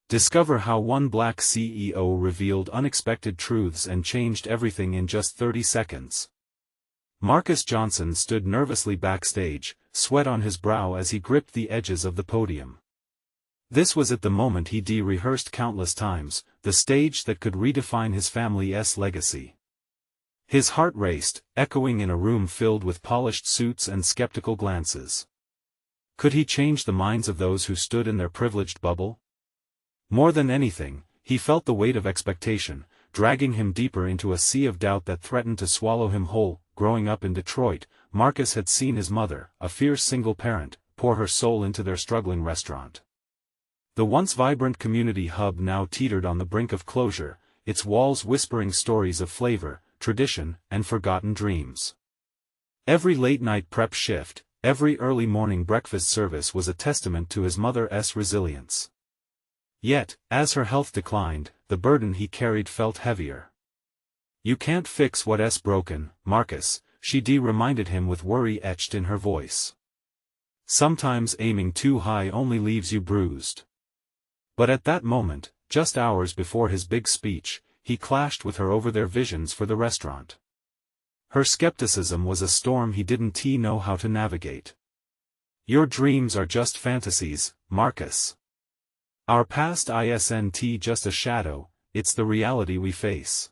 Discover how one black CEO revealed unexpected truths and changed everything in just 30 seconds. Marcus Johnson stood nervously backstage, sweat on his brow as he gripped the edges of the podium. This was at the moment he'd rehearsed countless times, the stage that could redefine his family's legacy. His heart raced, echoing in a room filled with polished suits and skeptical glances. Could he change the minds of those who stood in their privileged bubble? More than anything, he felt the weight of expectation, dragging him deeper into a sea of doubt that threatened to swallow him whole. Growing up in Detroit, Marcus had seen his mother, a fierce single parent, pour her soul into their struggling restaurant. The once vibrant community hub now teetered on the brink of closure, its walls whispering stories of flavor, tradition, and forgotten dreams. Every late-night prep shift, every early morning breakfast service was a testament to his mother's resilience. Yet, as her health declined, the burden he carried felt heavier. "You can't fix what's broken, Marcus," she reminded him with worry etched in her voice. "Sometimes aiming too high only leaves you bruised." But at that moment, just hours before his big speech, he clashed with her over their visions for the restaurant. Her skepticism was a storm he didn't know how to navigate. "Your dreams are just fantasies, Marcus. Our past isn't just a shadow, it's the reality we face."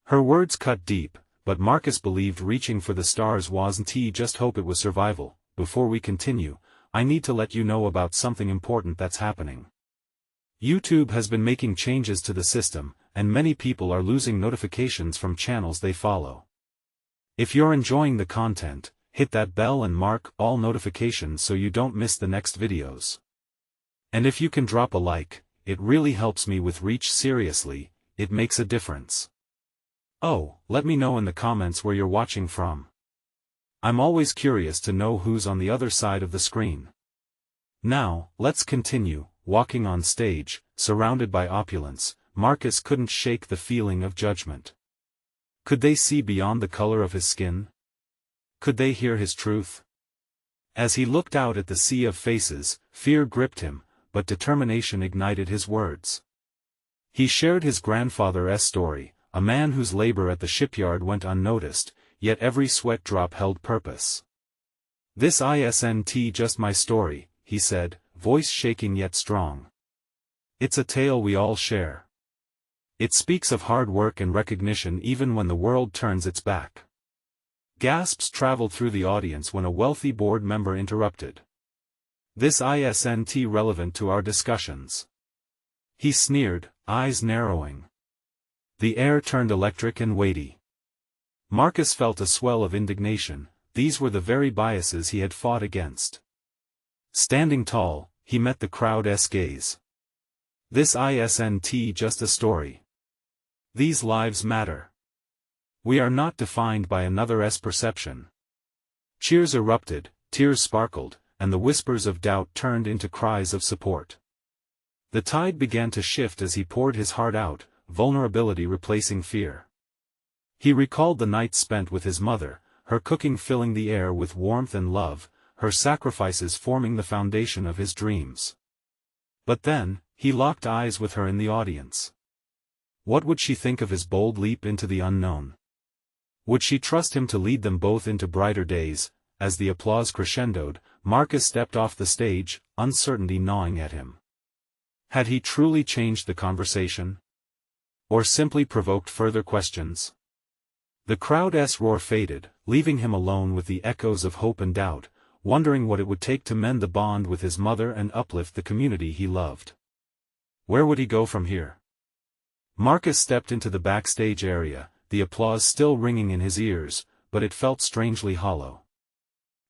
Her words cut deep, but Marcus believed reaching for the stars wasn't just hope, it was survival. "Before we continue, I need to let you know about something important that's happening. YouTube has been making changes to the system, and many people are losing notifications from channels they follow. If you're enjoying the content, hit that bell and mark all notifications so you don't miss the next videos. And if you can drop a like, it really helps me with reach. Seriously, it makes a difference. Oh, let me know in the comments where you're watching from. I'm always curious to know who's on the other side of the screen." Now, let's continue. Walking on stage, surrounded by opulence, Marcus couldn't shake the feeling of judgment. Could they see beyond the color of his skin? Could they hear his truth? As he looked out at the sea of faces, fear gripped him, but determination ignited his words. He shared his grandfather's story, a man whose labor at the shipyard went unnoticed, yet every sweat drop held purpose. "This isn't just my story," he said, voice shaking yet strong. "It's a tale we all share. It speaks of hard work and recognition even when the world turns its back." Gasps traveled through the audience when a wealthy board member interrupted. "This isn't relevant to our discussions," he sneered, eyes narrowing. The air turned electric and weighty. Marcus felt a swell of indignation. These were the very biases he had fought against. Standing tall, he met the crowd's gaze. "This isn't just a story. These lives matter. We are not defined by another's perception." Cheers erupted, tears sparkled, and the whispers of doubt turned into cries of support. The tide began to shift as he poured his heart out, vulnerability replacing fear. He recalled the nights spent with his mother, her cooking filling the air with warmth and love, her sacrifices forming the foundation of his dreams. But then, he locked eyes with her in the audience. What would she think of his bold leap into the unknown? Would she trust him to lead them both into brighter days? As the applause crescendoed, Marcus stepped off the stage, uncertainty gnawing at him. Had he truly changed the conversation? Or simply provoked further questions? The crowd's roar faded, leaving him alone with the echoes of hope and doubt, wondering what it would take to mend the bond with his mother and uplift the community he loved. Where would he go from here? Marcus stepped into the backstage area, the applause still ringing in his ears, but it felt strangely hollow.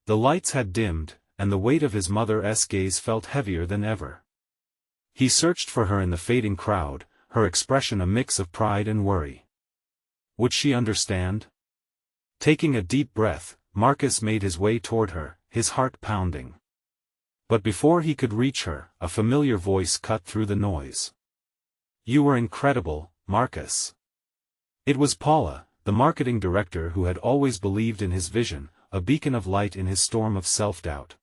The lights had dimmed, and the weight of his mother's gaze felt heavier than ever. He searched for her in the fading crowd, her expression a mix of pride and worry. Would she understand? Taking a deep breath, Marcus made his way toward her, his heart pounding. But before he could reach her, a familiar voice cut through the noise. "You were incredible, Marcus." It was Paula, the marketing director who had always believed in his vision, a beacon of light in his storm of self-doubt.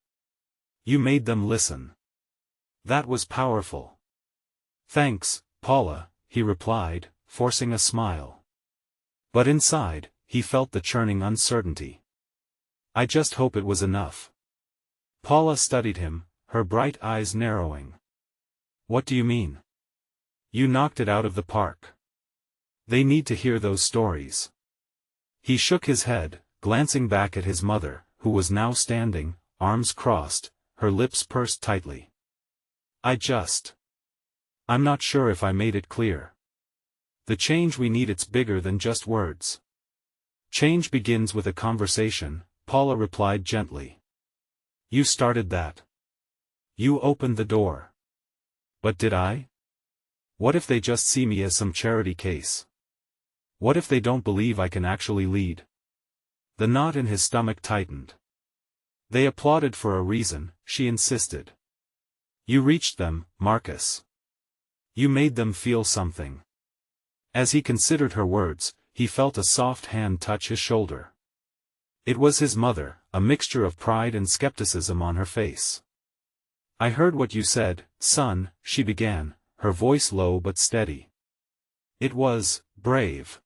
"You made them listen. That was powerful." Thanks, Paula, he replied, forcing a smile. But inside, he felt the churning uncertainty. I just hope it was enough. Paula studied him, her bright eyes narrowing. What do you mean? You knocked it out of the park. They need to hear those stories. He shook his head, glancing back at his mother, who was now standing, arms crossed, her lips pursed tightly. I'm not sure if I made it clear. The change we need, it's bigger than just words. Change begins with a conversation, Paula replied gently. You started that. You opened the door. But did I? What if they just see me as some charity case? What if they don't believe I can actually lead? The knot in his stomach tightened. They applauded for a reason, she insisted. You reached them, Marcus. You made them feel something. As he considered her words, he felt a soft hand touch his shoulder. It was his mother, a mixture of pride and skepticism on her face. I heard what you said, son, she began, her voice low but steady. It was brave.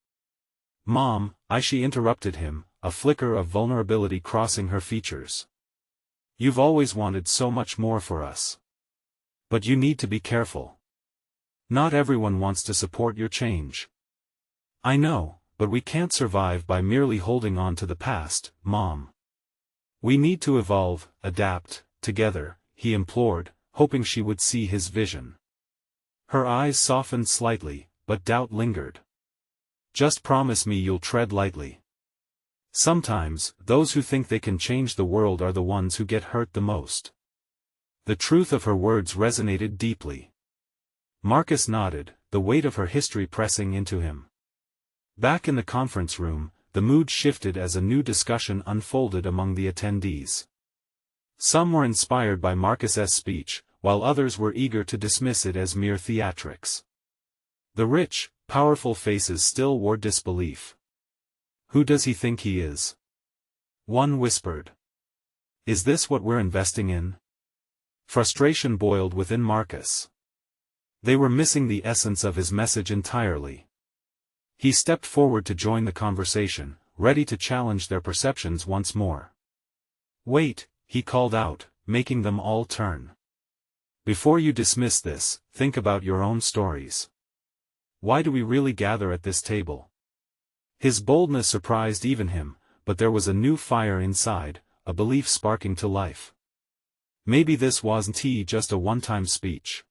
Mom, she interrupted him, a flicker of vulnerability crossing her features. You've always wanted so much more for us. But you need to be careful. Not everyone wants to support your change. I know, but we can't survive by merely holding on to the past, Mom. We need to evolve, adapt, together, he implored, hoping she would see his vision. Her eyes softened slightly, but doubt lingered. Just promise me you'll tread lightly. Sometimes, those who think they can change the world are the ones who get hurt the most. The truth of her words resonated deeply. Marcus nodded, the weight of her history pressing into him. Back in the conference room, the mood shifted as a new discussion unfolded among the attendees. Some were inspired by Marcus's speech, while others were eager to dismiss it as mere theatrics. The rich, powerful faces still wore disbelief. Who does he think he is? One whispered. Is this what we're investing in? Frustration boiled within Marcus. They were missing the essence of his message entirely. He stepped forward to join the conversation, ready to challenge their perceptions once more. Wait, he called out, making them all turn. Before you dismiss this, think about your own stories. Why do we really gather at this table? His boldness surprised even him, but there was a new fire inside, a belief sparking to life. Maybe this wasn't just a one-time speech.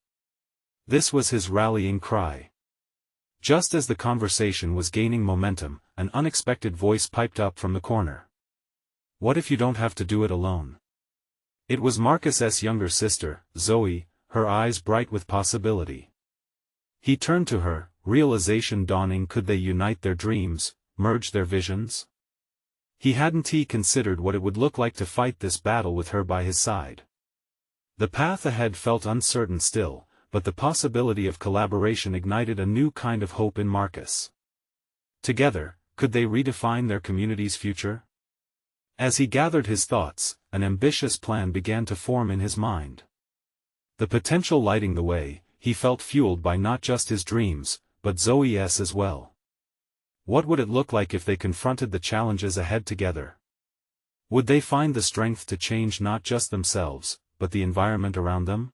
This was his rallying cry. Just as the conversation was gaining momentum, an unexpected voice piped up from the corner. What if you don't have to do it alone? It was Marcus's younger sister, Zoe, her eyes bright with possibility. He turned to her, realization dawning. Could they unite their dreams, merge their visions? He hadn't considered what it would look like to fight this battle with her by his side. The path ahead felt uncertain still, but the possibility of collaboration ignited a new kind of hope in Marcus. Together, could they redefine their community's future? As he gathered his thoughts, an ambitious plan began to form in his mind. The potential lighting the way, he felt fueled by not just his dreams, but Zoe's as well. What would it look like if they confronted the challenges ahead together? Would they find the strength to change not just themselves, but the environment around them?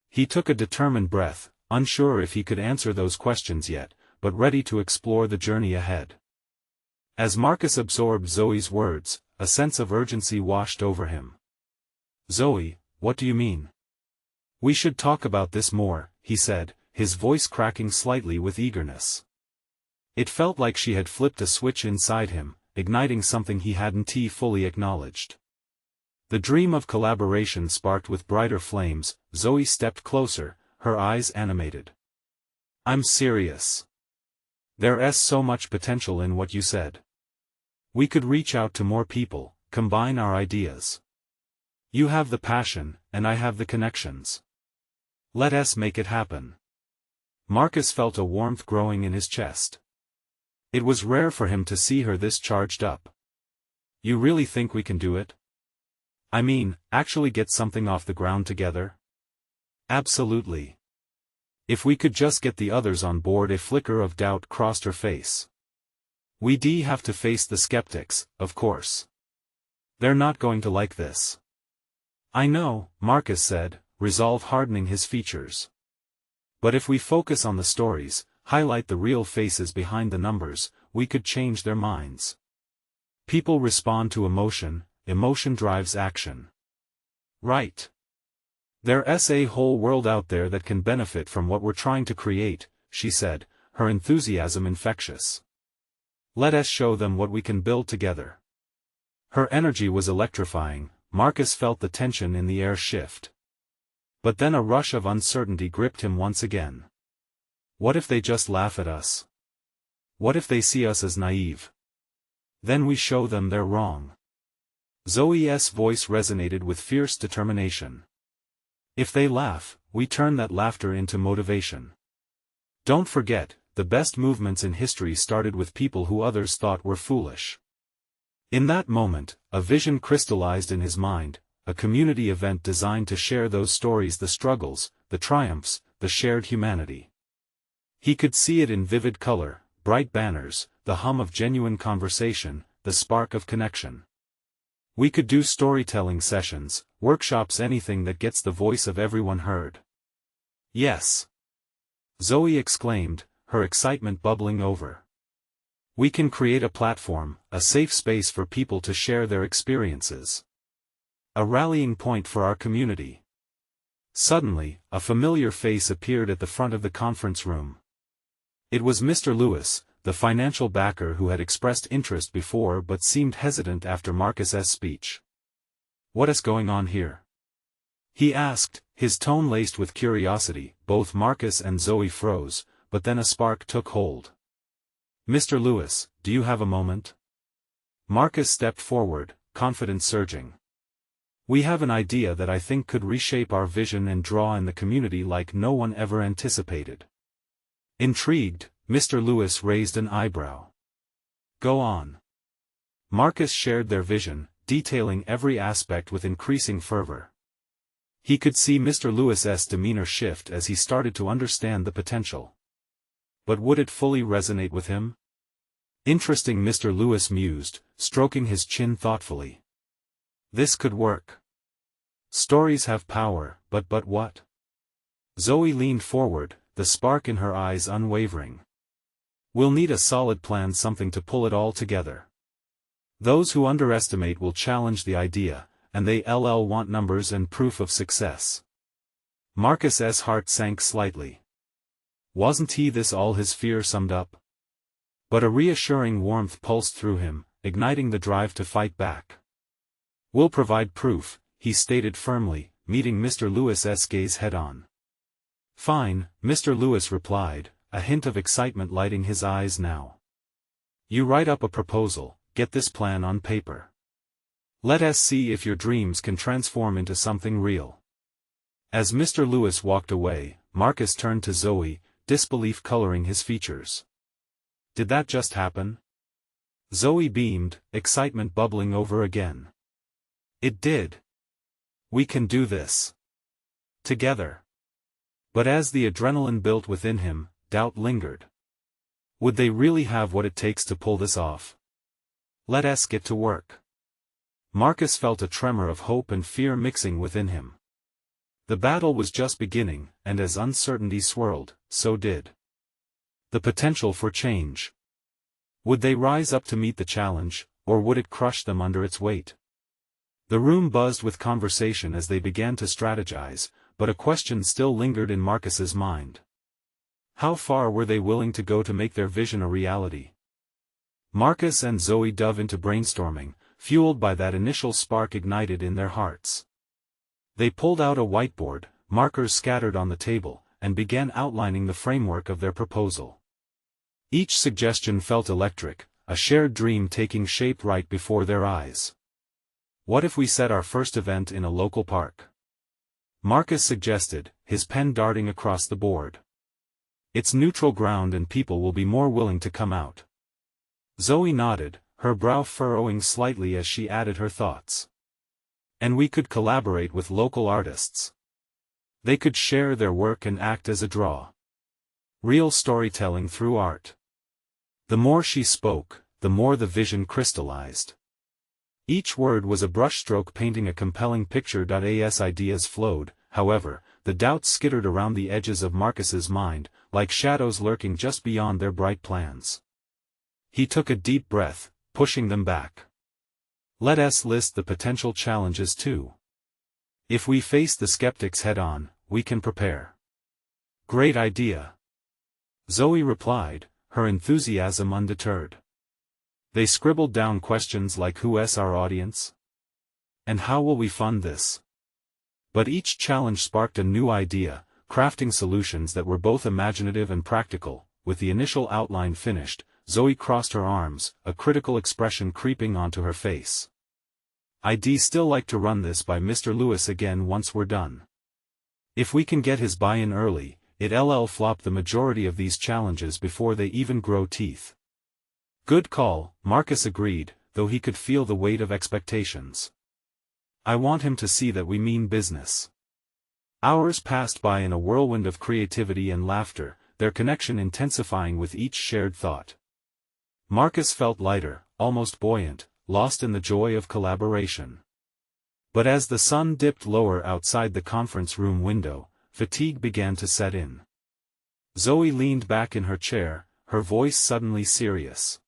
He took a determined breath, unsure if he could answer those questions yet, but ready to explore the journey ahead. As Marcus absorbed Zoe's words, a sense of urgency washed over him. Zoe, what do you mean? We should talk about this more, he said, his voice cracking slightly with eagerness. It felt like she had flipped a switch inside him, igniting something he hadn't fully acknowledged. The dream of collaboration sparked with brighter flames. Zoe stepped closer, her eyes animated. I'm serious. There's so much potential in what you said. We could reach out to more people, combine our ideas. You have the passion, and I have the connections. Let us make it happen. Marcus felt a warmth growing in his chest. It was rare for him to see her this charged up. You really think we can do it? I mean, actually get something off the ground together? Absolutely. If we could just get the others on board. A flicker of doubt crossed her face. We'd have to face the skeptics, of course. They're not going to like this. I know, Marcus said, resolve hardening his features. But if we focus on the stories, highlight the real faces behind the numbers, we could change their minds. People respond to emotion, emotion drives action. Right. There's a whole world out there that can benefit from what we're trying to create, she said, her enthusiasm infectious. Let us show them what we can build together. Her energy was electrifying. Marcus felt the tension in the air shift. But then a rush of uncertainty gripped him once again. What if they just laugh at us? What if they see us as naive? Then we show them they're wrong. Zoe's voice resonated with fierce determination. If they laugh, we turn that laughter into motivation. Don't forget, the best movements in history started with people who others thought were foolish. In that moment, a vision crystallized in his mind, a community event designed to share those stories, the struggles, the triumphs, the shared humanity. He could see it in vivid color, bright banners, the hum of genuine conversation, the spark of connection. We could do storytelling sessions, workshops, anything that gets the voice of everyone heard. Yes. Zoe exclaimed, her excitement bubbling over. We can create a platform, a safe space for people to share their experiences. A rallying point for our community. Suddenly, a familiar face appeared at the front of the conference room. It was Mr. Lewis, the financial backer who had expressed interest before but seemed hesitant after Marcus's speech. What is going on here? He asked, his tone laced with curiosity. Both Marcus and Zoe froze, but then a spark took hold. Mr. Lewis, do you have a moment? Marcus stepped forward, confidence surging. We have an idea that I think could reshape our vision and draw in the community like no one ever anticipated. Intrigued, Mr. Lewis raised an eyebrow. Go on. Marcus shared their vision, detailing every aspect with increasing fervor. He could see Mr. Lewis's demeanor shift as he started to understand the potential. But would it fully resonate with him? Interesting, Mr. Lewis mused, stroking his chin thoughtfully. This could work. Stories have power, but what? Zoe leaned forward, the spark in her eyes unwavering. We'll need a solid plan, something to pull it all together. Those who underestimate will challenge the idea, and they want numbers and proof of success. Marcus's heart sank slightly. Wasn't this all his fear summed up? But a reassuring warmth pulsed through him, igniting the drive to fight back. We'll provide proof, he stated firmly, meeting Mr. Lewis's gaze head-on. Fine, Mr. Lewis replied, a hint of excitement lighting his eyes now. You write up a proposal, get this plan on paper. Let us see if your dreams can transform into something real. As Mr. Lewis walked away, Marcus turned to Zoe, disbelief coloring his features. Did that just happen? Zoe beamed, excitement bubbling over again. It did. We can do this. Together. But as the adrenaline built within him, doubt lingered. Would they really have what it takes to pull this off? Let us get to work. Marcus felt a tremor of hope and fear mixing within him. The battle was just beginning, and as uncertainty swirled, so did the potential for change. Would they rise up to meet the challenge, or would it crush them under its weight? The room buzzed with conversation as they began to strategize, but a question still lingered in Marcus's mind. How far were they willing to go to make their vision a reality? Marcus and Zoe dove into brainstorming, fueled by that initial spark ignited in their hearts. They pulled out a whiteboard, markers scattered on the table, and began outlining the framework of their proposal. Each suggestion felt electric, a shared dream taking shape right before their eyes. What if we set our first event in a local park? Marcus suggested, his pen darting across the board. It's neutral ground and people will be more willing to come out. Zoe nodded, her brow furrowing slightly as she added her thoughts. And we could collaborate with local artists. They could share their work and act as a draw. Real storytelling through art. The more she spoke, the more the vision crystallized. Each word was a brushstroke painting a compelling picture. As ideas flowed, however, the doubts skittered around the edges of Marcus's mind, like shadows lurking just beyond their bright plans. He took a deep breath, pushing them back. Let us list the potential challenges too. If we face the skeptics head-on, we can prepare. Great idea. Zoe replied, her enthusiasm undeterred. They scribbled down questions like who's our audience? And how will we fund this? But each challenge sparked a new idea, crafting solutions that were both imaginative and practical. With the initial outline finished, Zoe crossed her arms, a critical expression creeping onto her face. I'd still like to run this by Mr. Lewis again once we're done. If we can get his buy-in early, it'll flop the majority of these challenges before they even grow teeth. Good call, Marcus agreed, though he could feel the weight of expectations. I want him to see that we mean business. Hours passed by in a whirlwind of creativity and laughter, their connection intensifying with each shared thought. Marcus felt lighter, almost buoyant, lost in the joy of collaboration. But as the sun dipped lower outside the conference room window, fatigue began to set in. Zoe leaned back in her chair, her voice suddenly serious.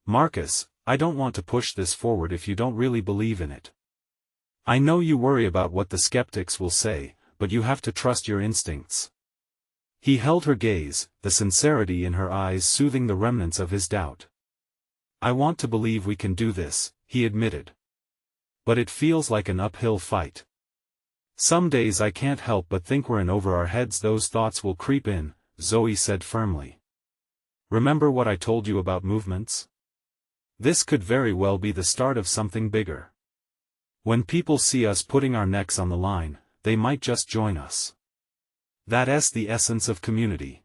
Marcus, I don't want to push this forward if you don't really believe in it. I know you worry about what the skeptics will say, but you have to trust your instincts. He held her gaze, the sincerity in her eyes soothing the remnants of his doubt. I want to believe we can do this, he admitted. But it feels like an uphill fight. Some days I can't help but think we're in over our heads. Those thoughts will creep in, Zoe said firmly. Remember what I told you about movements? This could very well be the start of something bigger. When people see us putting our necks on the line, they might just join us. That's the essence of community.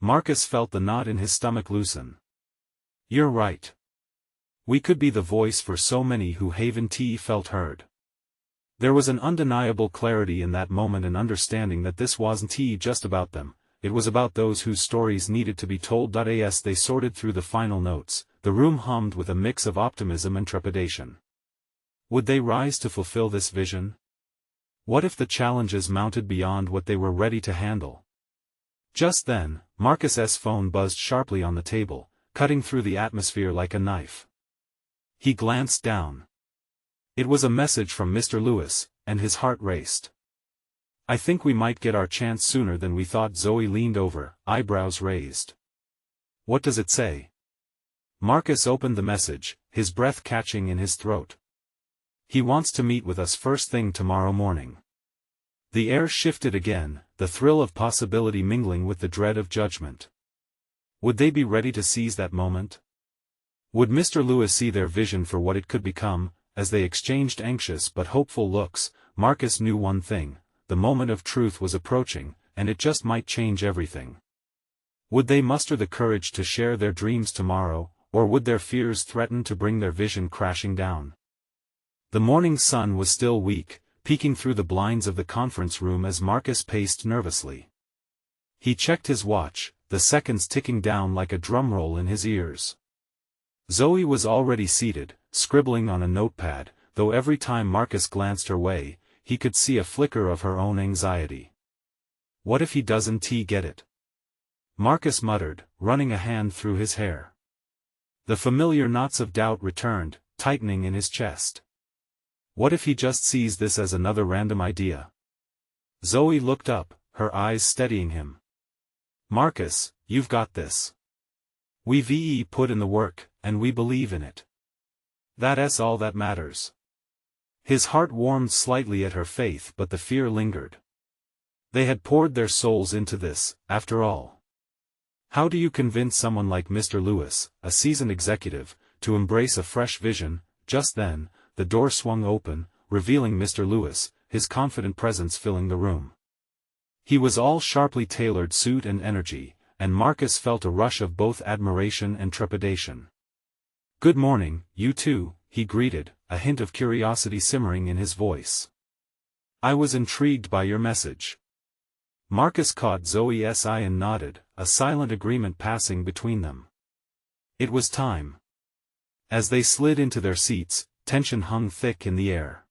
Marcus felt the knot in his stomach loosen. You're right. We could be the voice for so many who haven't felt heard. There was an undeniable clarity in that moment, and understanding that this wasn't just about them, it was about those whose stories needed to be told. As they sorted through the final notes, the room hummed with a mix of optimism and trepidation. Would they rise to fulfill this vision? What if the challenges mounted beyond what they were ready to handle? Just then, Marcus's phone buzzed sharply on the table, cutting through the atmosphere like a knife. He glanced down. It was a message from Mr. Lewis, and his heart raced. I think we might get our chance sooner than we thought. Zoe leaned over, eyebrows raised. What does it say? Marcus opened the message, his breath catching in his throat. He wants to meet with us first thing tomorrow morning. The air shifted again, the thrill of possibility mingling with the dread of judgment. Would they be ready to seize that moment? Would Mr. Lewis see their vision for what it could become? As they exchanged anxious but hopeful looks, Marcus knew one thing: the moment of truth was approaching, and it just might change everything. Would they muster the courage to share their dreams tomorrow, or would their fears threaten to bring their vision crashing down? The morning sun was still weak, peeking through the blinds of the conference room as Marcus paced nervously. He checked his watch, the seconds ticking down like a drumroll in his ears. Zoe was already seated, scribbling on a notepad, though every time Marcus glanced her way, he could see a flicker of her own anxiety. What if he doesn't get it? Marcus muttered, running a hand through his hair. The familiar knots of doubt returned, tightening in his chest. What if he just sees this as another random idea? Zoe looked up, her eyes steadying him. Marcus, you've got this. We've put in the work, and we believe in it. That's all that matters. His heart warmed slightly at her faith, but the fear lingered. They had poured their souls into this, after all. How do you convince someone like Mr. Lewis, a seasoned executive, to embrace a fresh vision? Just then, the door swung open, revealing Mr. Lewis, his confident presence filling the room. He was all sharply tailored suit and energy, and Marcus felt a rush of both admiration and trepidation. Good morning, you two, he greeted, a hint of curiosity simmering in his voice. I was intrigued by your message. Marcus caught Zoe's eye and nodded, a silent agreement passing between them. It was time. As they slid into their seats, tension hung thick in the air.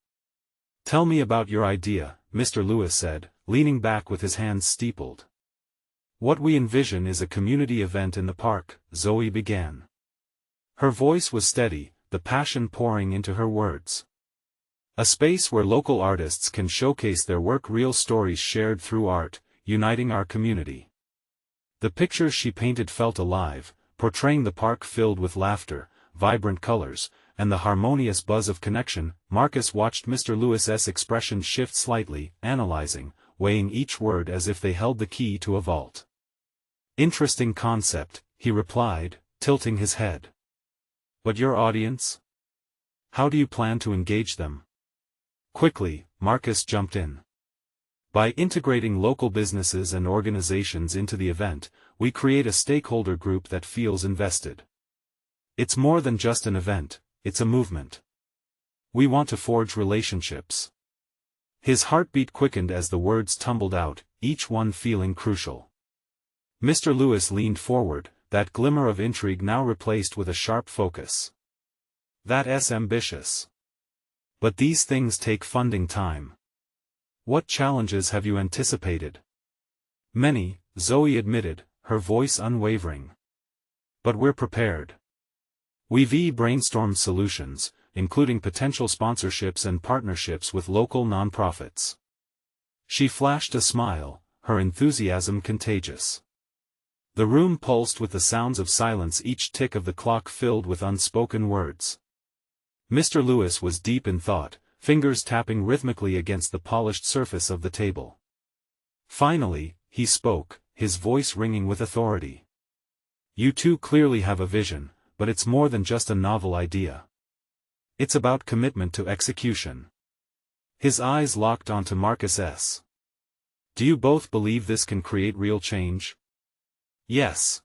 "Tell me about your idea," Mr. Lewis said, leaning back with his hands steepled. "What we envision is a community event in the park," Zoe began. Her voice was steady, the passion pouring into her words. "A space where local artists can showcase their work, real stories shared through art, uniting our community." The pictures she painted felt alive, portraying the park filled with laughter, vibrant colors, and the harmonious buzz of connection. Marcus watched Mr. Lewis's expression shift slightly, analyzing, weighing each word as if they held the key to a vault. "Interesting concept," he replied, tilting his head. "But your audience? How do you plan to engage them?" Quickly, Marcus jumped in. "By integrating local businesses and organizations into the event, we create a stakeholder group that feels invested. It's more than just an event, it's a movement. We want to forge relationships." His heartbeat quickened as the words tumbled out, each one feeling crucial. Mr. Lewis leaned forward, that glimmer of intrigue now replaced with a sharp focus. "That's ambitious. But these things take funding time. What challenges have you anticipated?" "Many," Zoe admitted, her voice unwavering. "But we're prepared. We've brainstormed solutions, including potential sponsorships and partnerships with local nonprofits." She flashed a smile, her enthusiasm contagious. The room pulsed with the sounds of silence, each tick of the clock filled with unspoken words. Mr. Lewis was deep in thought, fingers tapping rhythmically against the polished surface of the table. Finally, he spoke, his voice ringing with authority. "You two clearly have a vision, but it's more than just a novel idea. It's about commitment to execution." His eyes locked onto Marcus's. "Do you both believe this can create real change?" "Yes,"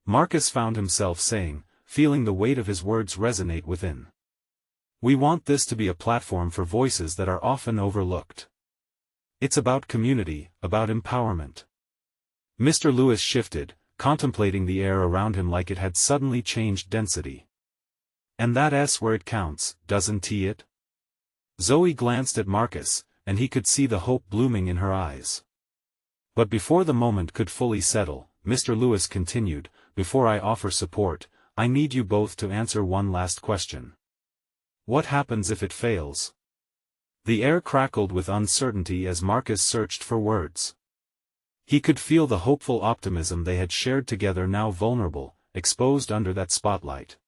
Marcus found himself saying, feeling the weight of his words resonate within. "We want this to be a platform for voices that are often overlooked. It's about community, about empowerment." Mr. Lewis shifted, contemplating the air around him like it had suddenly changed density. "And that's where it counts, doesn't it?" Zoe glanced at Marcus, and he could see the hope blooming in her eyes. But before the moment could fully settle, Mr. Lewis continued, "Before I offer support, I need you both to answer one last question. What happens if it fails?" The air crackled with uncertainty as Marcus searched for words. He could feel the hopeful optimism they had shared together now vulnerable, exposed under that spotlight.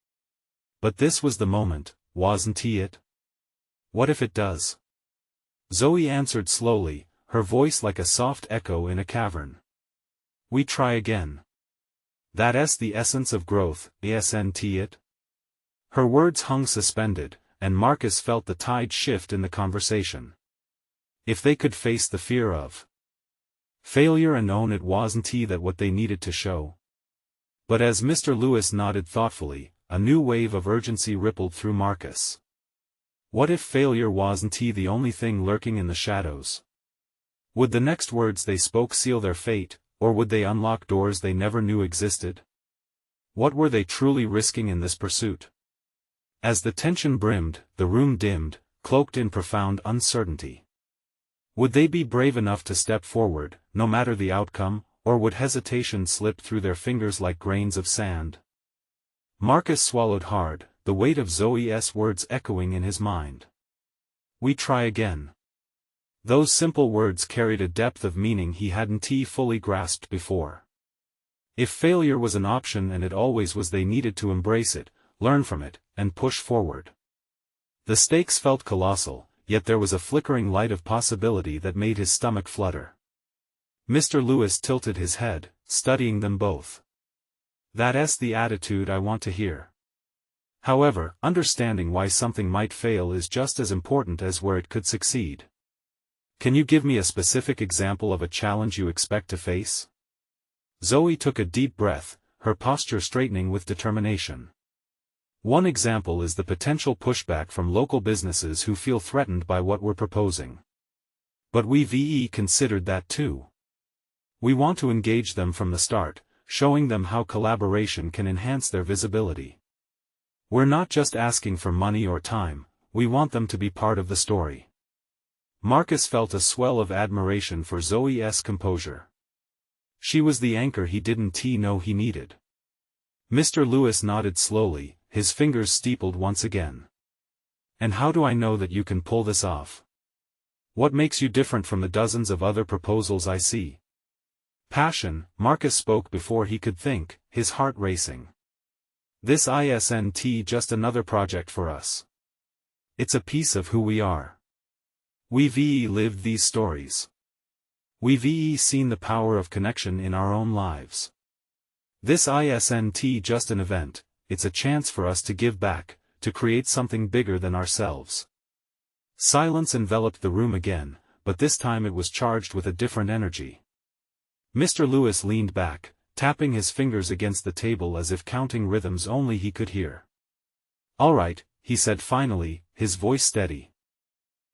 But this was the moment, wasn't it? "What if it does?" Zoe answered slowly, her voice like a soft echo in a cavern. "We try again. That's the essence of growth, isn't it?" Her words hung suspended, and Marcus felt the tide shift in the conversation. If they could face the fear of failure and own it, wasn't that what they needed to show? But as Mr. Lewis nodded thoughtfully, a new wave of urgency rippled through Marcus. What if failure wasn't the only thing lurking in the shadows? Would the next words they spoke seal their fate, or would they unlock doors they never knew existed? What were they truly risking in this pursuit? As the tension brimmed, the room dimmed, cloaked in profound uncertainty. Would they be brave enough to step forward, no matter the outcome, or would hesitation slip through their fingers like grains of sand? Marcus swallowed hard, the weight of Zoe's words echoing in his mind. "We try again." Those simple words carried a depth of meaning he hadn't fully grasped before. If failure was an option, and it always was, they needed to embrace it, learn from it, and push forward. The stakes felt colossal, yet there was a flickering light of possibility that made his stomach flutter. Mr. Lewis tilted his head, studying them both. "That's the attitude I want to hear. However, understanding why something might fail is just as important as where it could succeed. Can you give me a specific example of a challenge you expect to face?" Zoe took a deep breath, her posture straightening with determination. "One example is the potential pushback from local businesses who feel threatened by what we're proposing. But we've considered that too. We want to engage them from the start, showing them how collaboration can enhance their visibility. We're not just asking for money or time, we want them to be part of the story. Marcus felt a swell of admiration for Zoe's composure. She was the anchor he didn't know he needed. Mr. Lewis nodded slowly, his fingers steepled once again. And how do I know that you can pull this off? What makes you different from the dozens of other proposals I see? Passion, Marcus spoke before he could think, his heart racing. This isn't just another project for us. It's a piece of who we are. We've lived these stories. We've seen the power of connection in our own lives. This isn't just an event, it's a chance for us to give back, to create something bigger than ourselves. Silence enveloped the room again, but this time it was charged with a different energy. Mr. Lewis leaned back, tapping his fingers against the table as if counting rhythms only he could hear. "All right," he said finally, his voice steady.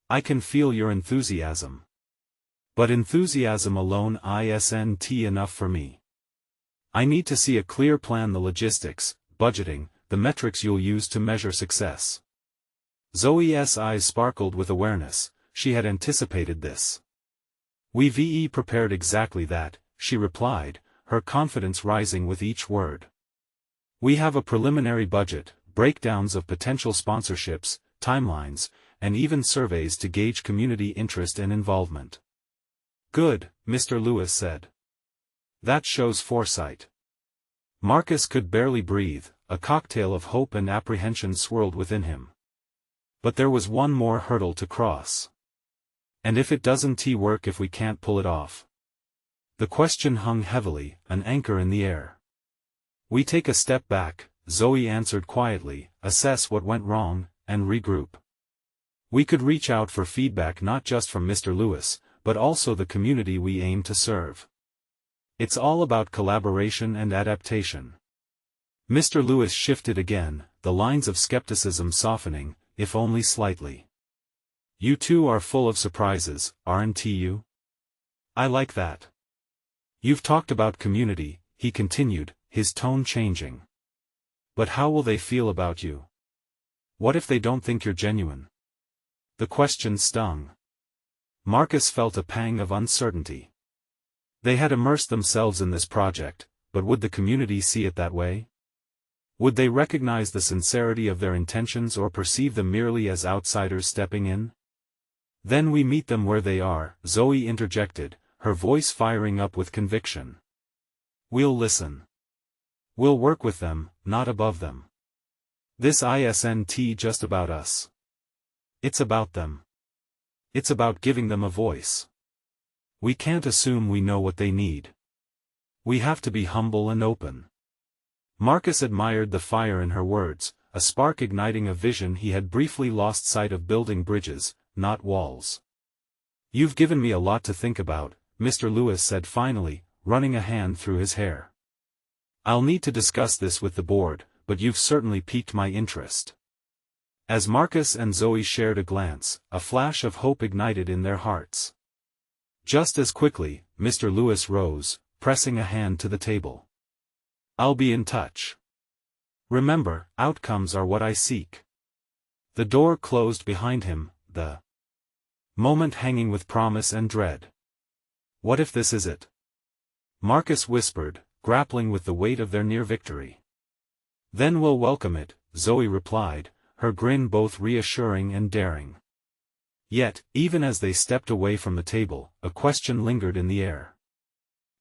"I can feel your enthusiasm. But enthusiasm alone isn't enough for me. I need to see a clear plan, the logistics, budgeting, the metrics you'll use to measure success." Zoe's eyes sparkled with awareness, she had anticipated this. "We've prepared exactly that," she replied, her confidence rising with each word. "We have a preliminary budget, breakdowns of potential sponsorships, timelines, and even surveys to gauge community interest and involvement." "Good," Mr. Lewis said. "That shows foresight." Marcus could barely breathe, a cocktail of hope and apprehension swirled within him. But there was one more hurdle to cross. And if it doesn't work, if we can't pull it off? The question hung heavily, an anchor in the air. "We take a step back," Zoe answered quietly, "assess what went wrong, and regroup. We could reach out for feedback not just from Mr. Lewis, but also the community we aim to serve. It's all about collaboration and adaptation." Mr. Lewis shifted again, the lines of skepticism softening, if only slightly. "You two are full of surprises, aren't you?" "I like that. You've talked about community," he continued, his tone changing. "But how will they feel about you? What if they don't think you're genuine?" The question stung. Marcus felt a pang of uncertainty. They had immersed themselves in this project, but would the community see it that way? Would they recognize the sincerity of their intentions or perceive them merely as outsiders stepping in? "Then we meet them where they are," Zoe interjected, her voice firing up with conviction. "We'll listen. We'll work with them, not above them. This isn't just about us. It's about them. It's about giving them a voice. We can't assume we know what they need. We have to be humble and open." Marcus admired the fire in her words, a spark igniting a vision he had briefly lost sight of: building bridges, not walls. "You've given me a lot to think about," Mr. Lewis said finally, running a hand through his hair. "I'll need to discuss this with the board, but you've certainly piqued my interest." As Marcus and Zoe shared a glance, a flash of hope ignited in their hearts. Just as quickly, Mr. Lewis rose, pressing a hand to the table. "I'll be in touch. Remember, outcomes are what I seek." The door closed behind him, the moment hanging with promise and dread. "What if this is it?" Marcus whispered, grappling with the weight of their near victory. "Then we'll welcome it," Zoe replied, her grin both reassuring and daring. Yet, even as they stepped away from the table, a question lingered in the air.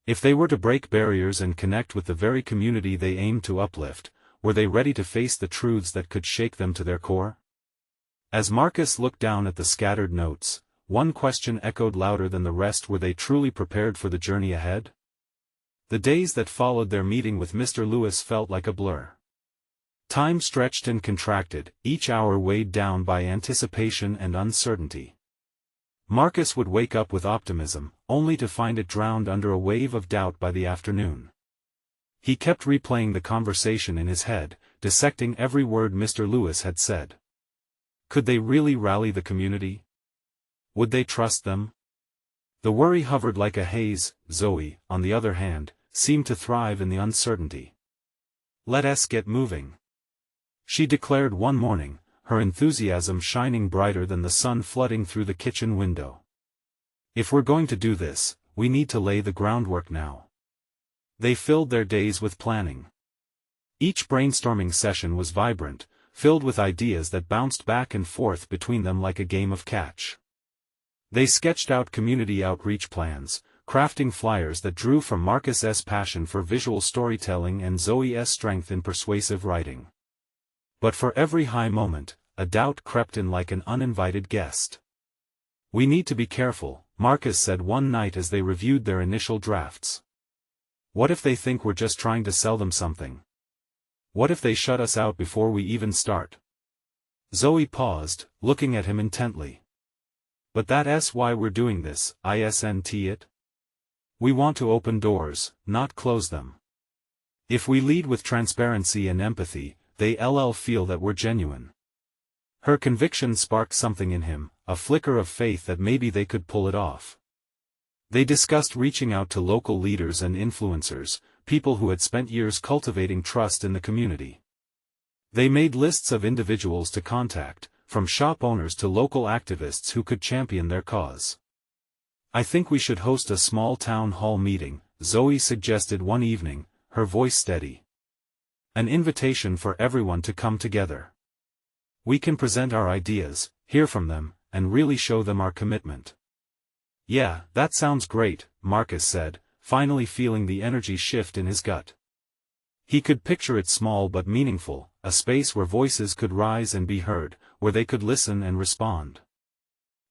If they were to break barriers and connect with the very community they aimed to uplift, were they ready to face the truths that could shake them to their core? As Marcus looked down at the scattered notes, one question echoed louder than the rest: were they truly prepared for the journey ahead? The days that followed their meeting with Mr. Lewis felt like a blur. Time stretched and contracted, each hour weighed down by anticipation and uncertainty. Marcus would wake up with optimism, only to find it drowned under a wave of doubt by the afternoon. He kept replaying the conversation in his head, dissecting every word Mr. Lewis had said. Could they really rally the community? Would they trust them? The worry hovered like a haze. Zoe, on the other hand, seemed to thrive in the uncertainty. "Let us get moving," she declared one morning, her enthusiasm shining brighter than the sun flooding through the kitchen window. "If we're going to do this, we need to lay the groundwork now." They filled their days with planning. Each brainstorming session was vibrant, filled with ideas that bounced back and forth between them like a game of catch. They sketched out community outreach plans, crafting flyers that drew from Marcus's passion for visual storytelling and Zoe's strength in persuasive writing. But for every high moment, a doubt crept in like an uninvited guest. "We need to be careful," Marcus said one night as they reviewed their initial drafts. "What if they think we're just trying to sell them something? What if they shut us out before we even start?" Zoe paused, looking at him intently. "But that's why we're doing this, isn't it? We want to open doors, not close them. If we lead with transparency and empathy, they'll feel that we're genuine." Her conviction sparked something in him, a flicker of faith that maybe they could pull it off. They discussed reaching out to local leaders and influencers, people who had spent years cultivating trust in the community. They made lists of individuals to contact, from shop owners to local activists who could champion their cause. "I think we should host a small town hall meeting," Zoe suggested one evening, her voice steady. "An invitation for everyone to come together. We can present our ideas, hear from them, and really show them our commitment." "Yeah, that sounds great," Marcus said, finally feeling the energy shift in his gut. He could picture it small but meaningful, a space where voices could rise and be heard, where they could listen and respond.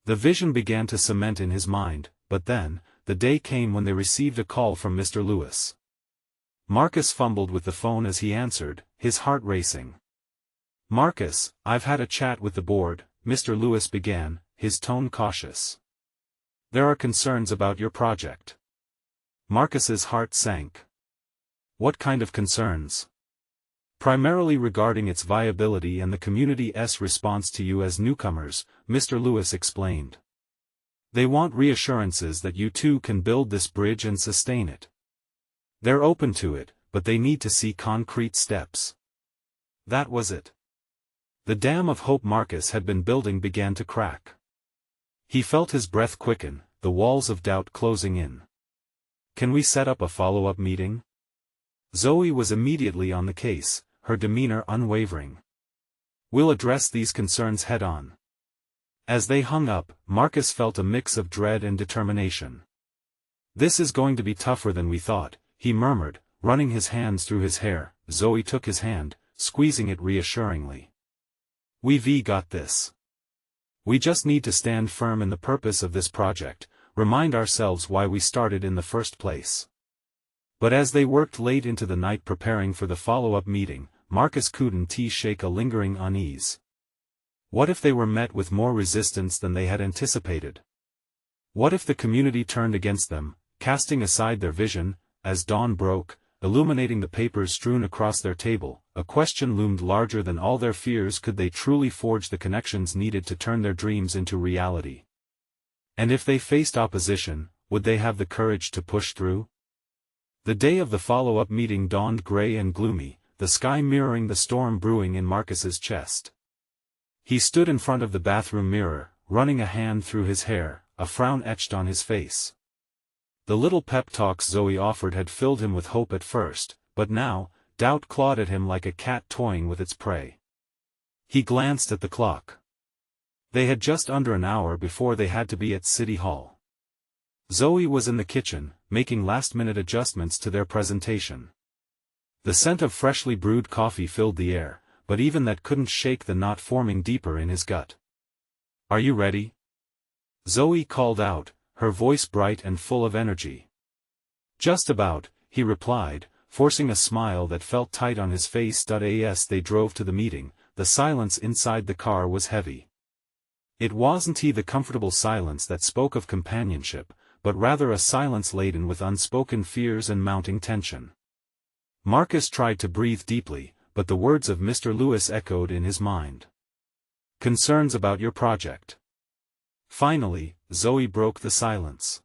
The vision began to cement in his mind, but then, the day came when they received a call from Mr. Lewis. Marcus fumbled with the phone as he answered, his heart racing. "Marcus, I've had a chat with the board," Mr. Lewis began, his tone cautious. "There are concerns about your project." Marcus's heart sank. "What kind of concerns?" "Primarily regarding its viability and the community's response to you as newcomers," Mr. Lewis explained. "They want reassurances that you two can build this bridge and sustain it. They're open to it, but they need to see concrete steps." That was it. The dam of hope Marcus had been building began to crack. He felt his breath quicken, the walls of doubt closing in. "Can we set up a follow-up meeting?" Zoe was immediately on the case, her demeanor unwavering. "We'll address these concerns head-on." As they hung up, Marcus felt a mix of dread and determination. "This is going to be tougher than we thought," he murmured, running his hands through his hair. Zoe took his hand, squeezing it reassuringly. "We've got this. We just need to stand firm in the purpose of this project, remind ourselves why we started in the first place." But as they worked late into the night preparing for the follow-up meeting, Marcus couldn't shake a lingering unease. What if they were met with more resistance than they had anticipated? What if the community turned against them, casting aside their vision? As dawn broke, illuminating the papers strewn across their table, a question loomed larger than all their fears: could they truly forge the connections needed to turn their dreams into reality? And if they faced opposition, would they have the courage to push through? The day of the follow-up meeting dawned gray and gloomy, the sky mirroring the storm brewing in Marcus's chest. He stood in front of the bathroom mirror, running a hand through his hair, a frown etched on his face. The little pep talks Zoe offered had filled him with hope at first, but now, doubt clawed at him like a cat toying with its prey. He glanced at the clock. They had just under an hour before they had to be at City Hall. Zoe was in the kitchen, making last-minute adjustments to their presentation. The scent of freshly brewed coffee filled the air, but even that couldn't shake the knot forming deeper in his gut. "Are you ready?" Zoe called out, her voice bright and full of energy. "Just about," he replied, forcing a smile that felt tight on his face. As they drove to the meeting, the silence inside the car was heavy. It wasn't the comfortable silence that spoke of companionship, but rather a silence laden with unspoken fears and mounting tension. Marcus tried to breathe deeply, but the words of Mr. Lewis echoed in his mind. "Concerns about your project." Finally, Zoe broke the silence.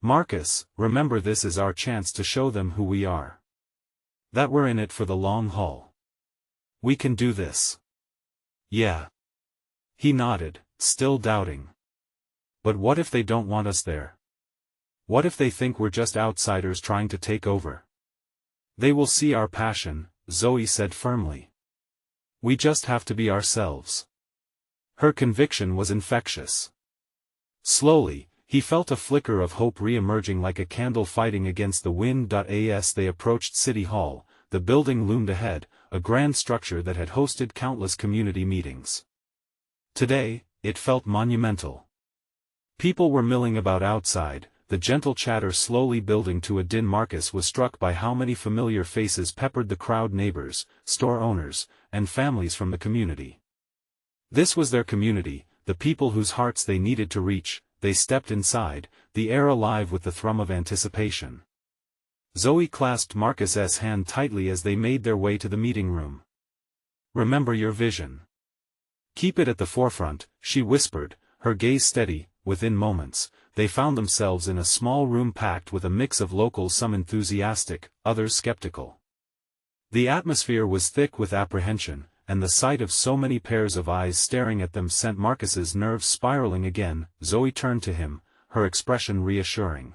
Marcus, remember this is our chance to show them who we are. That we're in it for the long haul. We can do this. Yeah. He nodded, still doubting. But what if they don't want us there? What if they think we're just outsiders trying to take over? They will see our passion, Zoe said firmly. We just have to be ourselves. Her conviction was infectious. Slowly, he felt a flicker of hope re-emerging like a candle fighting against the wind. As they approached City Hall, the building loomed ahead, a grand structure that had hosted countless community meetings. Today, it felt monumental. People were milling about outside, the gentle chatter slowly building to a din. Marcus was struck by how many familiar faces peppered the crowd: neighbors, store owners, and families from the community. This was their community, the people whose hearts they needed to reach. They stepped inside, the air alive with the thrum of anticipation. Zoe clasped Marcus's hand tightly as they made their way to the meeting room. Remember your vision. Keep it at the forefront, she whispered, her gaze steady. Within moments, they found themselves in a small room packed with a mix of locals, some enthusiastic, others skeptical. The atmosphere was thick with apprehension, and the sight of so many pairs of eyes staring at them sent Marcus's nerves spiraling again. Zoe turned to him, her expression reassuring.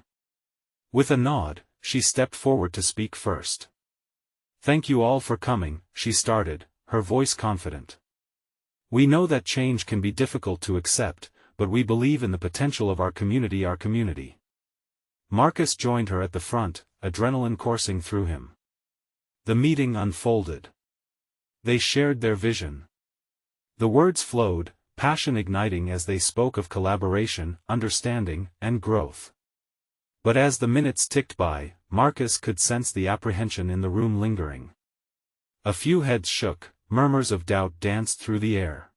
With a nod, she stepped forward to speak first. Thank you all for coming, she started, her voice confident. We know that change can be difficult to accept, but we believe in the potential of our community. Marcus joined her at the front, adrenaline coursing through him. The meeting unfolded. They shared their vision. The words flowed, passion igniting as they spoke of collaboration, understanding, and growth. But as the minutes ticked by, Marcus could sense the apprehension in the room lingering. A few heads shook, murmurs of doubt danced through the air.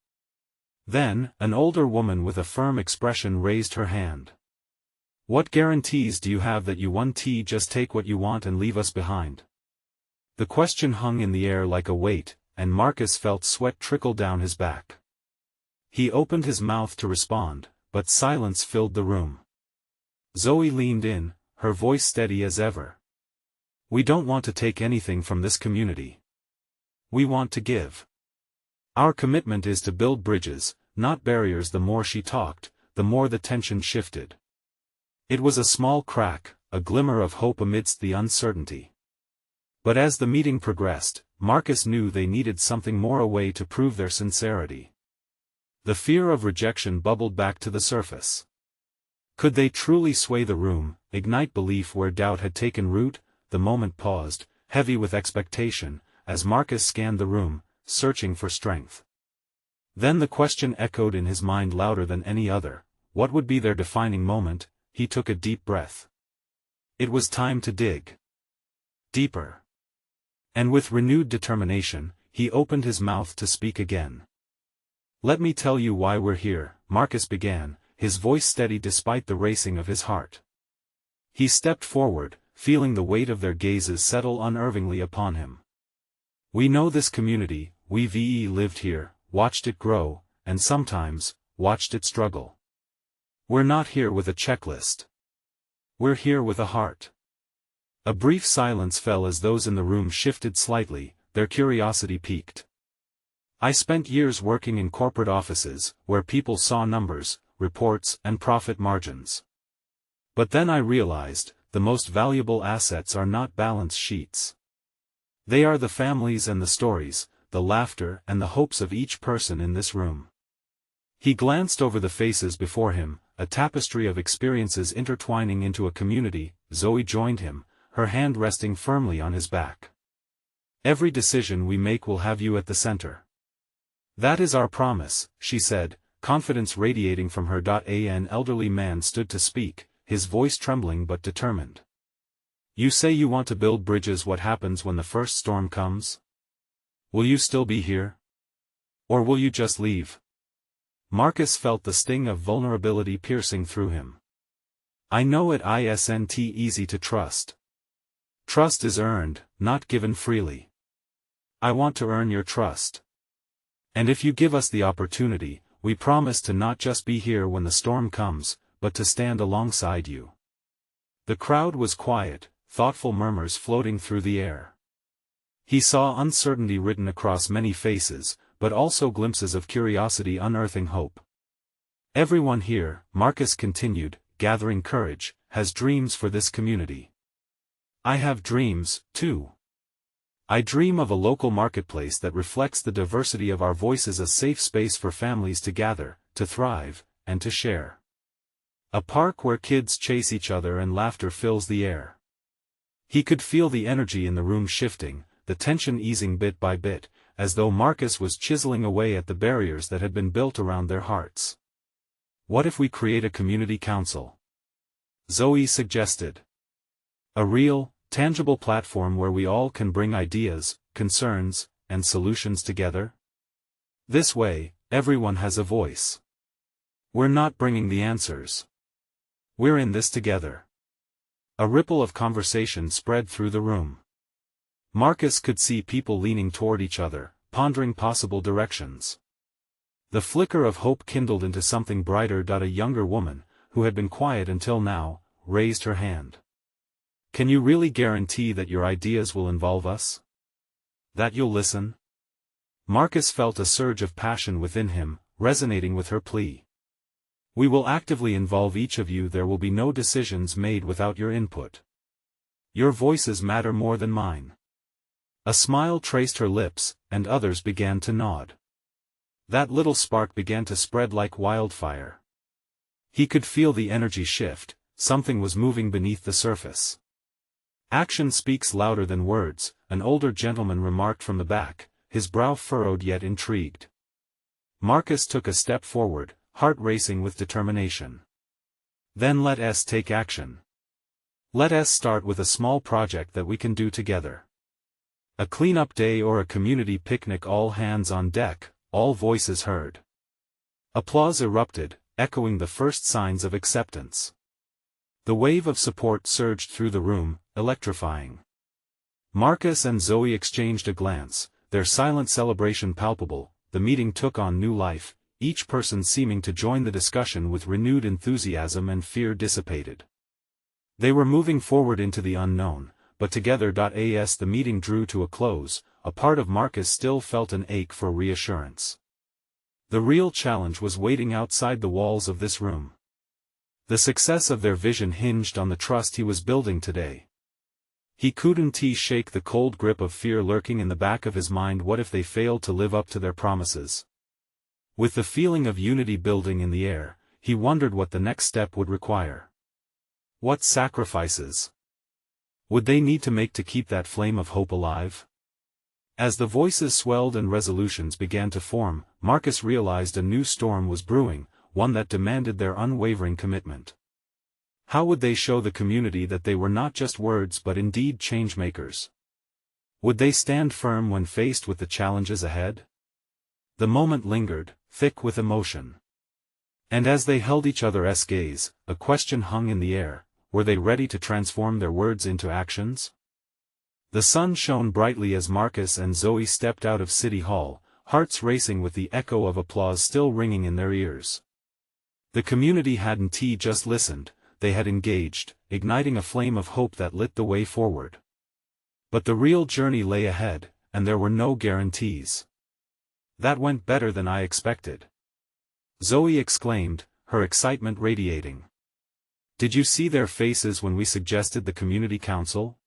Then, an older woman with a firm expression raised her hand. What guarantees do you have that you won't just take what you want and leave us behind? The question hung in the air like a weight, and Marcus felt sweat trickle down his back. He opened his mouth to respond, but silence filled the room. Zoe leaned in, her voice steady as ever. We don't want to take anything from this community. We want to give. Our commitment is to build bridges, not barriers. The more she talked, the more the tension shifted. It was a small crack, a glimmer of hope amidst the uncertainty. But as the meeting progressed, Marcus knew they needed something more, a way to prove their sincerity. The fear of rejection bubbled back to the surface. Could they truly sway the room, ignite belief where doubt had taken root? The moment paused, heavy with expectation, as Marcus scanned the room, searching for strength. Then the question echoed in his mind louder than any other: what would be their defining moment? He took a deep breath. It was time to dig deeper. And with renewed determination, he opened his mouth to speak again. Let me tell you why we're here, Marcus began, his voice steady despite the racing of his heart. He stepped forward, feeling the weight of their gazes settle unnervingly upon him. We know this community, we've lived here, watched it grow, and sometimes, watched it struggle. We're not here with a checklist. We're here with a heart. A brief silence fell as those in the room shifted slightly, their curiosity piqued. I spent years working in corporate offices, where people saw numbers, reports, and profit margins. But then I realized, the most valuable assets are not balance sheets. They are the families and the stories, the laughter and the hopes of each person in this room. He glanced over the faces before him, a tapestry of experiences intertwining into a community. Zoe joined him, her hand resting firmly on his back. Every decision we make will have you at the center. That is our promise, she said, confidence radiating from her. An elderly man stood to speak, his voice trembling but determined. You say you want to build bridges. What happens when the first storm comes? Will you still be here? Or will you just leave? Marcus felt the sting of vulnerability piercing through him. I know it isn't easy to trust. Trust is earned, not given freely. I want to earn your trust. And if you give us the opportunity, we promise to not just be here when the storm comes, but to stand alongside you. The crowd was quiet, thoughtful murmurs floating through the air. He saw uncertainty written across many faces, but also glimpses of curiosity unearthing hope. Everyone here, Marcus continued, gathering courage, has dreams for this community. I have dreams, too. I dream of a local marketplace that reflects the diversity of our voices, a safe space for families to gather, to thrive, and to share. A park where kids chase each other and laughter fills the air. He could feel the energy in the room shifting, the tension easing bit by bit, as though Marcus was chiseling away at the barriers that had been built around their hearts. What if we create a community council? Zoe suggested. A real, tangible platform where we all can bring ideas, concerns, and solutions together? This way, everyone has a voice. We're not bringing the answers. We're in this together. A ripple of conversation spread through the room. Marcus could see people leaning toward each other, pondering possible directions. The flicker of hope kindled into something brighter. A younger woman, who had been quiet until now, raised her hand. Can you really guarantee that your ideas will involve us? That you'll listen? Marcus felt a surge of passion within him, resonating with her plea. We will actively involve each of you. There will be no decisions made without your input. Your voices matter more than mine. A smile traced her lips, and others began to nod. That little spark began to spread like wildfire. He could feel the energy shift, something was moving beneath the surface. Action speaks louder than words, an older gentleman remarked from the back, his brow furrowed yet intrigued. Marcus took a step forward, heart racing with determination. Then let us take action. Let us start with a small project that we can do together. A cleanup day or a community picnic, all hands on deck, all voices heard. Applause erupted, echoing the first signs of acceptance. The wave of support surged through the room, electrifying. Marcus and Zoe exchanged a glance, their silent celebration palpable. The meeting took on new life, each person seeming to join the discussion with renewed enthusiasm, and fear dissipated. They were moving forward into the unknown, but together. As the meeting drew to a close, a part of Marcus still felt an ache for reassurance. The real challenge was waiting outside the walls of this room. The success of their vision hinged on the trust he was building today. He couldn't shake the cold grip of fear lurking in the back of his mind. What if they failed to live up to their promises? With the feeling of unity building in the air, he wondered what the next step would require. What sacrifices would they need to make to keep that flame of hope alive? As the voices swelled and resolutions began to form, Marcus realized a new storm was brewing, one that demanded their unwavering commitment. How would they show the community that they were not just words but indeed changemakers? Would they stand firm when faced with the challenges ahead? The moment lingered, thick with emotion. And as they held each other's gaze, a question hung in the air: were they ready to transform their words into actions? The sun shone brightly as Marcus and Zoe stepped out of City Hall, hearts racing with the echo of applause still ringing in their ears. The community hadn't just listened, they had engaged, igniting a flame of hope that lit the way forward. But the real journey lay ahead, and there were no guarantees. That went better than I expected, Zoe exclaimed, her excitement radiating. Did you see their faces when we suggested the community council?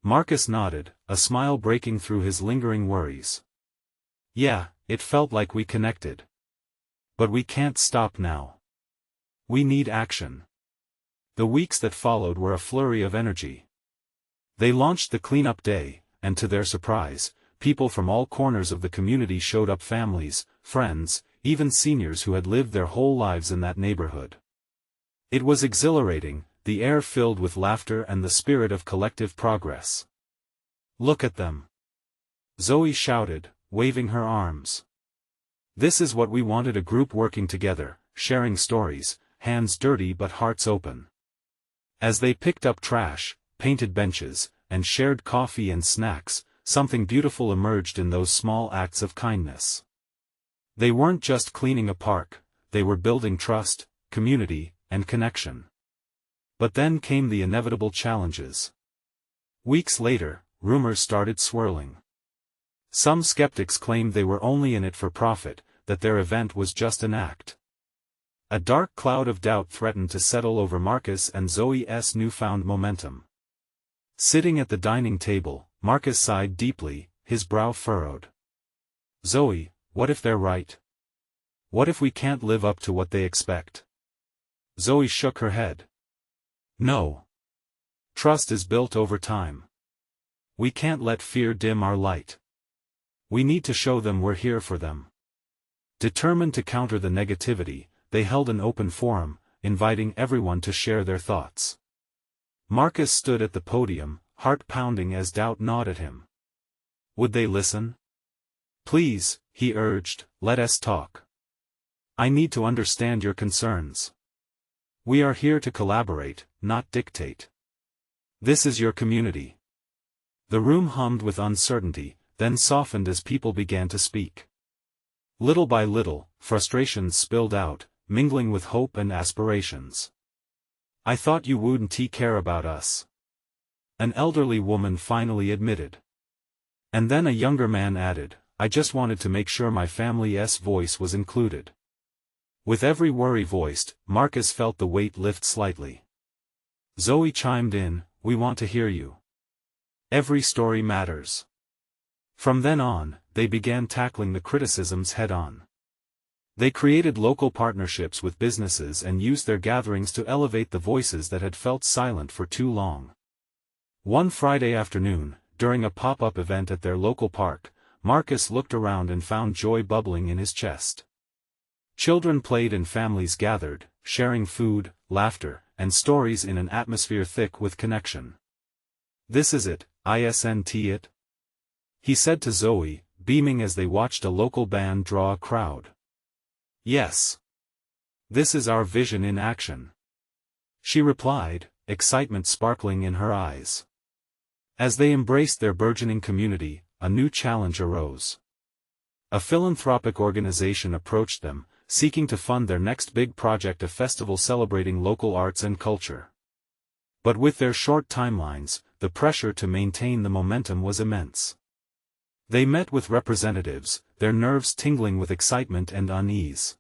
Marcus nodded, a smile breaking through his lingering worries. Yeah, it felt like we connected. But we can't stop now. We need action. The weeks that followed were a flurry of energy. They launched the cleanup day, and to their surprise, people from all corners of the community showed up: families, friends, even seniors who had lived their whole lives in that neighborhood. It was exhilarating, the air filled with laughter and the spirit of collective progress. Look at them! Zoe shouted, waving her arms. This is what we wanted: a group working together, sharing stories, hands dirty but hearts open. As they picked up trash, painted benches, and shared coffee and snacks, something beautiful emerged in those small acts of kindness. They weren't just cleaning a park, they were building trust, community, and connection. But then came the inevitable challenges. Weeks later, rumors started swirling. Some skeptics claimed they were only in it for profit, that their event was just an act. A dark cloud of doubt threatened to settle over Marcus and Zoe's newfound momentum. Sitting at the dining table, Marcus sighed deeply, his brow furrowed. "Zoe, what if they're right? What if we can't live up to what they expect?" Zoe shook her head. "No. Trust is built over time. We can't let fear dim our light. We need to show them we're here for them." Determined to counter the negativity, they held an open forum, inviting everyone to share their thoughts. Marcus stood at the podium, heart pounding as doubt gnawed at him. Would they listen? "Please," he urged, "let us talk. I need to understand your concerns. We are here to collaborate, not dictate. This is your community." The room hummed with uncertainty, then softened as people began to speak. Little by little, frustrations spilled out, mingling with hope and aspirations. "I thought you wouldn't care about us," an elderly woman finally admitted. And then a younger man added, "I just wanted to make sure my family's voice was included." With every worry voiced, Marcus felt the weight lift slightly. Zoe chimed in, "We want to hear you. Every story matters." From then on, they began tackling the criticisms head-on. They created local partnerships with businesses and used their gatherings to elevate the voices that had felt silent for too long. One Friday afternoon, during a pop-up event at their local park, Marcus looked around and found joy bubbling in his chest. Children played and families gathered, sharing food, laughter, and stories in an atmosphere thick with connection. "This is it, isn't it?" he said to Zoe, beaming as they watched a local band draw a crowd. "Yes. This is our vision in action," she replied, excitement sparkling in her eyes. As they embraced their burgeoning community, a new challenge arose. A philanthropic organization approached them, seeking to fund their next big project, a festival celebrating local arts and culture. But with their short timelines, the pressure to maintain the momentum was immense. They met with representatives, their nerves tingling with excitement and unease.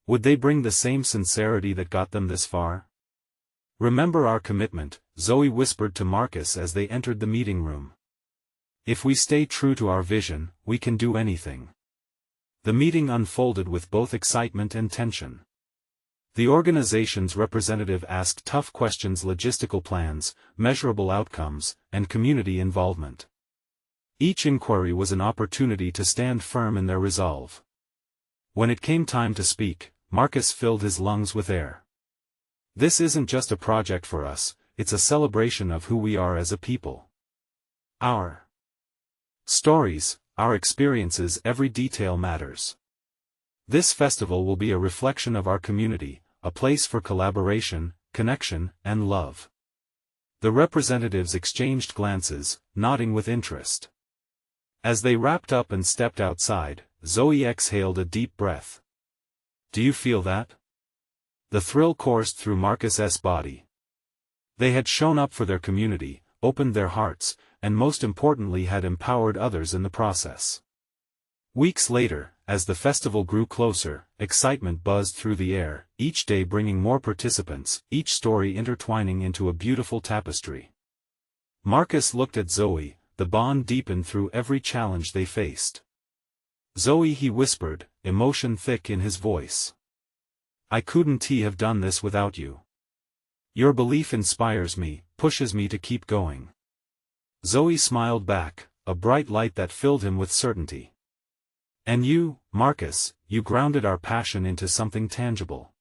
Would they bring the same sincerity that got them this far? "Remember our commitment," Zoe whispered to Marcus as they entered the meeting room. "If we stay true to our vision, we can do anything." The meeting unfolded with both excitement and tension. The organization's representative asked tough questions: logistical plans, measurable outcomes, and community involvement. Each inquiry was an opportunity to stand firm in their resolve. When it came time to speak, Marcus filled his lungs with air. "This isn't just a project for us, it's a celebration of who we are as a people. Our stories, our experiences, every detail matters. This festival will be a reflection of our community, a place for collaboration, connection, and love." The representatives exchanged glances, nodding with interest. As they wrapped up and stepped outside, Zoe exhaled a deep breath. "Do you feel that?" The thrill coursed through Marcus's body. They had shown up for their community, opened their hearts, and most importantly had empowered others in the process. Weeks later, as the festival grew closer, excitement buzzed through the air, each day bringing more participants, each story intertwining into a beautiful tapestry. Marcus looked at Zoe, the bond deepened through every challenge they faced. "Zoe," he whispered, emotion thick in his voice. "I couldn't have done this without you. Your belief inspires me, pushes me to keep going." Zoe smiled back, a bright light that filled him with certainty. "And you, Marcus, you grounded our passion into something tangible.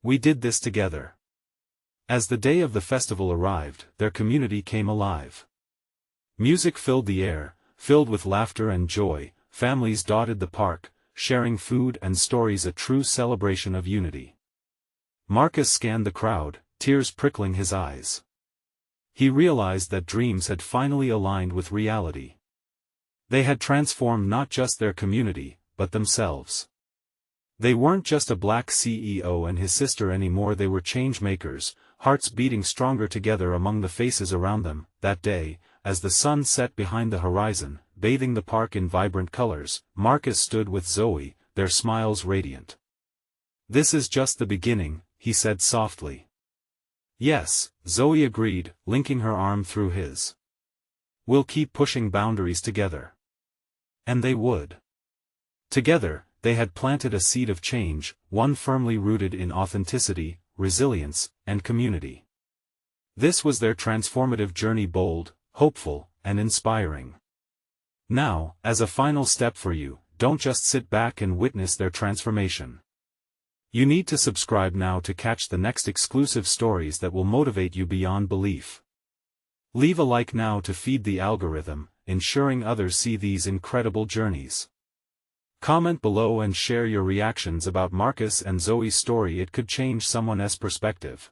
We did this together." As the day of the festival arrived, their community came alive. Music filled the air, filled with laughter and joy, families dotted the park, sharing food and stories, a true celebration of unity. Marcus scanned the crowd, tears prickling his eyes. He realized that dreams had finally aligned with reality. They had transformed not just their community, but themselves. They weren't just a black CEO and his sister anymore, they were changemakers, hearts beating stronger together among the faces around them. That day, as the sun set behind the horizon, bathing the park in vibrant colors, Marcus stood with Zoe, their smiles radiant. "This is just the beginning," he said softly. "Yes," Zoe agreed, linking her arm through his. "We'll keep pushing boundaries together." And they would. Together, they had planted a seed of change, one firmly rooted in authenticity, resilience, and community. This was their transformative journey, bold, hopeful, and inspiring. Now, as a final step for you, don't just sit back and witness their transformation. You need to subscribe now to catch the next exclusive stories that will motivate you beyond belief. Leave a like now to feed the algorithm, ensuring others see these incredible journeys. Comment below and share your reactions about Marcus and Zoe's story. It could change someone's perspective.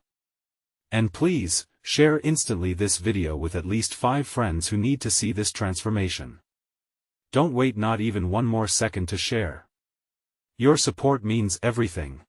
And please, share instantly this video with at least 5 friends who need to see this transformation. Don't wait not even one more second to share. Your support means everything.